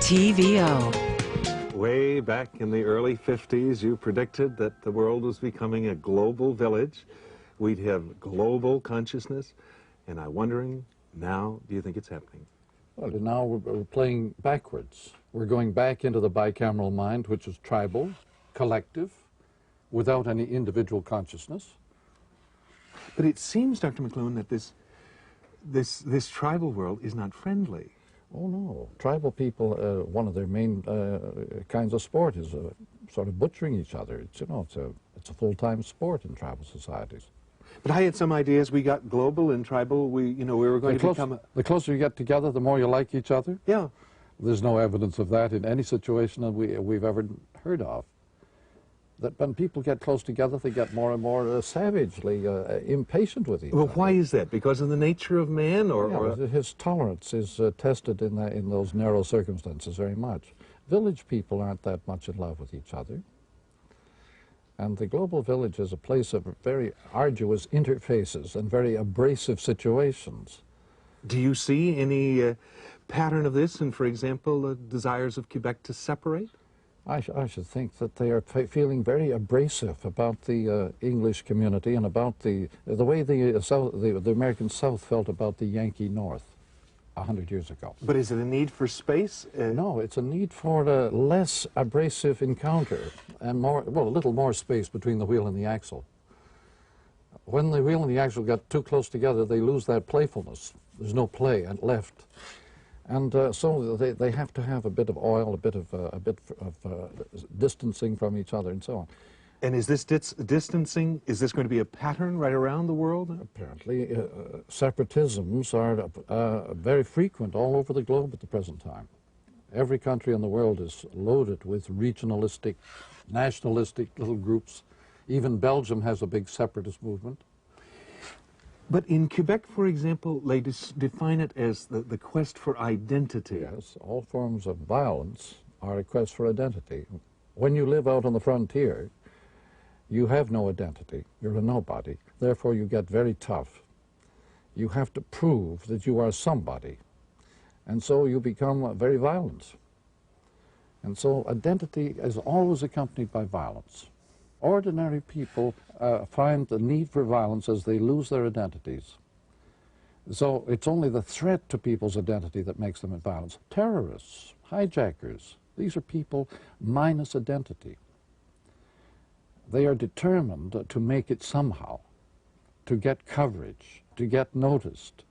TVO. Way back in the early 50s, you predicted that the world was becoming a global village. We'd have global consciousness. And I'm wondering, now, do you think it's happening? Well, now we're playing backwards. We're going back into the bicameral mind, which is tribal, collective, without any individual consciousness. But it seems, Dr. McLuhan, that this tribal world is not friendly. Oh, no. Tribal people, one of their main kinds of sport is sort of butchering each other. It's, you know, it's a full-time sport in tribal societies. But I had some ideas. We got global and tribal. We were going to become the closer you get together, the more you like each other. Yeah. There's no evidence of that in any situation that we've ever heard of. That when people get close together, they get more and more savagely impatient with each other. Well, why is that? Because of the nature of man, or his tolerance is tested in those narrow circumstances very much. Village people aren't that much in love with each other. And the global village is a place of very arduous interfaces and very abrasive situations. Do you see any pattern of this in, for example, the desires of Quebec to separate? I should think that they are feeling very abrasive about the English community and about the way the American South felt about the Yankee North 100 years ago. But is it a need for space? No, it's a need for a less abrasive encounter and more, well, a little more space between the wheel and the axle. When the wheel and the axle get too close together, they lose that playfulness. There's no play left. And so they have to have a bit of oil, a bit of distancing from each other, and so on. And is this distancing, is this going to be a pattern right around the world? Apparently, separatisms are very frequent all over the globe at the present time. Every country in the world is loaded with regionalistic, nationalistic little groups. Even Belgium has a big separatist movement. But in Quebec, for example, they define it as the quest for identity. Yes, all forms of violence are a quest for identity. When you live out on the frontier, you have no identity. You're a nobody. Therefore, you get very tough. You have to prove that you are somebody. And so you become very violent. And so identity is always accompanied by violence. Ordinary people find the need for violence as they lose their identities. So it's only the threat to people's identity that makes them violent. Terrorists, hijackers, these are people minus identity. They are determined to make it somehow, to get coverage, to get noticed,